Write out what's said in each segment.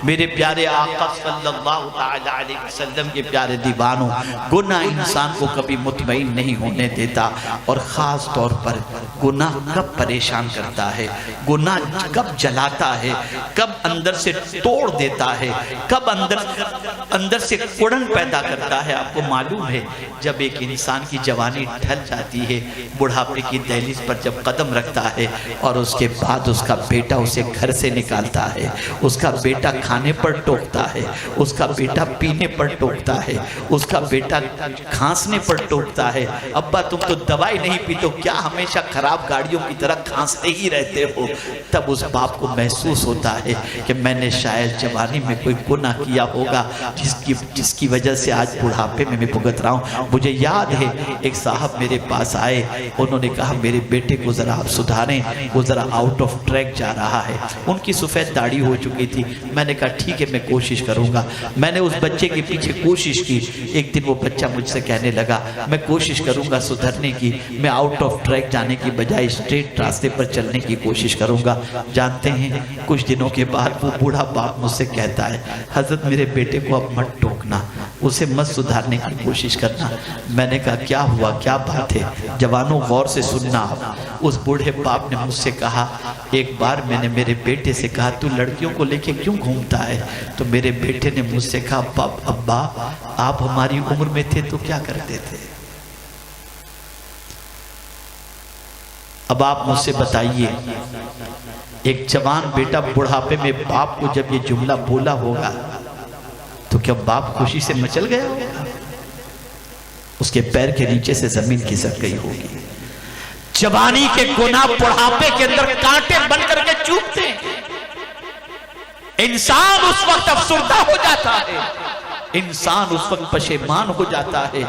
میرے پیارے آقا صلی اللہ تعالی علیہ وسلم کے پیارے دیوانوں، گناہ انسان کو کبھی مطمئن نہیں ہونے دیتا، اور خاص طور پر گناہ کب پریشان کرتا ہے، گناہ کب جلاتا ہے، کب اندر سے توڑ دیتا ہے، کب اندر سے کڑن پیدا کرتا ہے۔ آپ کو معلوم ہے جب ایک انسان کی جوانی ڈھل جاتی ہے، بڑھاپے کی دہلیز پر جب قدم رکھتا ہے، اور اس کے بعد اس کا بیٹا اسے گھر سے نکالتا ہے، اس کا بیٹا کھانے پر ٹوکتا ہے، اس کا بیٹا پینے پر ٹوکتا ہے، اس کا بیٹا کھانسنے پر ٹوکتا ہے، ابا تم تو دوائی نہیں پیتے، کیا ہمیشہ خراب گاڑیوں کی طرح کھانستے ہی رہتے ہو؟ تب اس باپ کو محسوس ہوتا ہے کہ میں نے شاید جوانی میں کوئی گناہ کیا ہوگا جس کی وجہ سے آج بڑھاپے میں بھگت رہا ہوں۔ مجھے یاد ہے ایک صاحب میرے پاس آئے، انہوں نے کہا میرے بیٹے کو ذرا آپ سدھاریں، وہ ذرا آؤٹ آف ٹریک جا رہا ہے۔ ان کی سفید داڑھی ہو چکی تھی۔ میں نے کہا ٹھیک ہے میں کوشش کروں گا۔ میں نے اس بچے کے پیچھے کوشش کی۔ ایک دن وہ بچہ مجھ سے کہنے لگا میں کوشش کروں گا سدھرنے کی، میں آؤٹ آف ٹریک جانے کی بجائے اسٹریٹ راستے پر چلنے کی کوشش کروں گا۔ جانتے ہیں کچھ دنوں کے بعد وہ بوڑھا باپ مجھ سے کہتا ہے حضرت میرے بیٹے کو اب مت ٹوکنا، اسے مت سدھارنے کی کوشش کرنا۔ میں نے کہا کیا ہوا، کیا بات ہے؟ جوانوں غور سے سننا۔ اس بوڑھے باپ نے مجھ سے کہا ایک بار میں نے میرے بیٹے سے کہا تو لڑکیوں کو لے کے کیوں گھومتا ہے؟ تو میرے بیٹے نے مجھ سے کہا ابا آپ ہماری عمر میں تھے تو کیا کرتے تھے؟ اب آپ مجھ سے بتائیے ایک جوان بیٹا بڑھاپے میں باپ کو جب یہ جملہ بولا ہوگا تو کیا باپ خوشی سے مچل گیا ہوگا؟ اس کے پیر کے نیچے سے زمین کھسک گئی ہوگی۔ جوانی کے گناہ بڑھاپے کے اندر کانٹے بن کر کے چوبتے ہیں۔ انسان اس وقت افسردہ ہو جاتا ہے، انسان اس وقت پشیمان ہو جاتا ہے،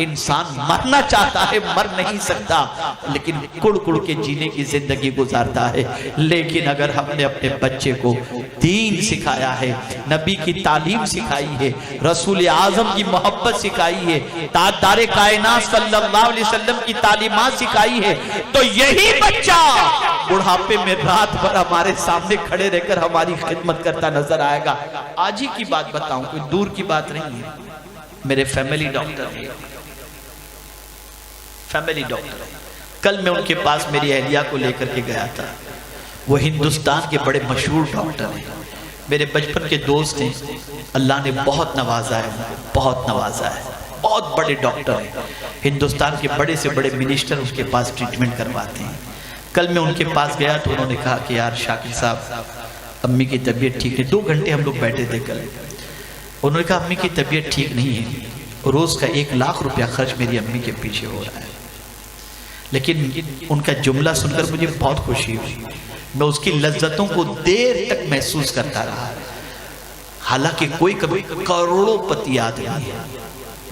انسان مرنا چاہتا ہے مر نہیں سکتا، لیکن کڑ کڑ کے جینے کی زندگی گزارتا ہے۔ لیکن اگر ہم نے اپنے بچے کو دین سکھایا ہے، نبی کی تعلیم سکھائی ہے، رسول اعظم کی محبت سکھائی ہے، تاجدار کائنات صلی اللہ علیہ وسلم کی تعلیمات سکھائی ہے، تو یہی بچہ بڑھاپے میں رات بھر ہمارے سامنے کھڑے رہ کر ہماری خدمت کرتا نظر آئے گا۔ آج ہی کی بات بتاؤں، کوئی دور کی بات نہیں ہے، میرے فیملی ڈاکٹر ہیں، فیملی ڈاکٹر ہیں۔ کل میں ان کے پاس میری اہلیہ کو لے کر کے گیا تھا۔ وہ ہندوستان کے بڑے مشہور ڈاکٹر ہیں، میرے بچپن کے دوست ہیں، اللہ نے بہت نوازا ہے، بہت نوازا ہے، بہت بڑے ڈاکٹر ہیں، ہندوستان کے بڑے سے بڑے منسٹر اس کے پاس ٹریٹمنٹ کرواتے ہیں۔ کل میں ان کے پاس گیا تو انہوں نے کہا کہ یار شاکر صاحب امی کی طبیعت ٹھیک ہے۔ 2 گھنٹے ہم لوگ بیٹھے تھے کل۔ انہوں نے کہا امی کی طبیعت ٹھیک نہیں ہے، روز کا 1 لاکھ روپیہ خرچ میری امی کے پیچھے ہو رہا ہے۔ لیکن ان کا جملہ سن کر مجھے بہت خوشی ہوئی، میں اس کی لذتوں کو دیر تک محسوس کرتا رہا، حالانکہ کوئی کبھی کروڑوں پتی آدمی ہے۔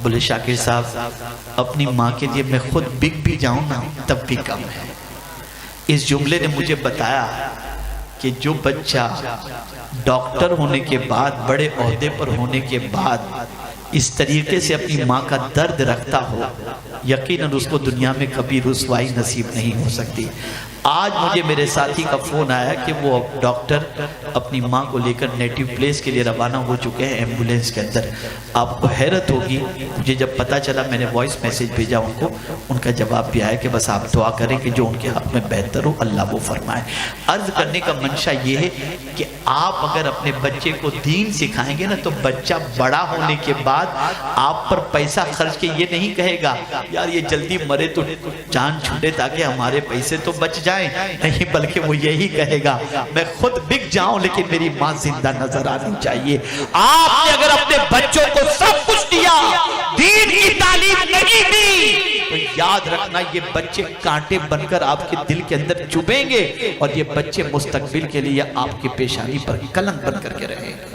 بولے شاکر صاحب اپنی ماں کے لیے میں خود بک بھی جاؤں نا تب بھی کم ہے۔ اس جملے نے مجھے بتایا کہ جو بچہ ڈاکٹر ہونے کے بعد، بڑے عہدے پر ہونے کے بعد اس طریقے سے اپنی ماں کا درد رکھتا ہو، یقیناً اس کو دنیا میں کبھی رسوائی نصیب نہیں ہو سکتی۔ آج مجھے میرے ساتھی کا فون آیا کہ وہ ڈاکٹر اپنی ماں کو لے کر نیٹیو پلیس کے لیے روانہ ہو چکے ہیں ایمبولینس کے اندر۔ آپ کو حیرت ہوگی، مجھے جب پتا چلا میں نے وائس میسیج بھیجا ان کو، ان کا جواب بھی آیا کہ بس آپ دعا کریں کہ جو ان کے حق میں بہتر ہو اللہ وہ فرمائے۔ عرض کرنے کا منشا یہ ہے کہ آپ اگر اپنے بچے کو دین سکھائیں گے نا تو بچہ بڑا ہونے کے بعد آپ پر پیسہ خرچ کے یہ نہیں کہے گا یار یہ جلدی مرے تو جان چھوٹے تاکہ ہمارے پیسے تو بچ جائیں، نہیں بلکہ وہ یہی کہے گا میں خود بک جاؤں لیکن میری ماں زندہ نظر آنی چاہیے۔ آپ نے اگر اپنے بچوں کو سب کچھ دیا، دین کی تعلیم نہیں دی، تو یاد رکھنا یہ بچے کانٹے بن کر آپ کے دل کے اندر چبھیں گے، اور یہ بچے مستقبل کے لیے آپ کی پیشانی پر کلنک بن کر کے رہیں گے۔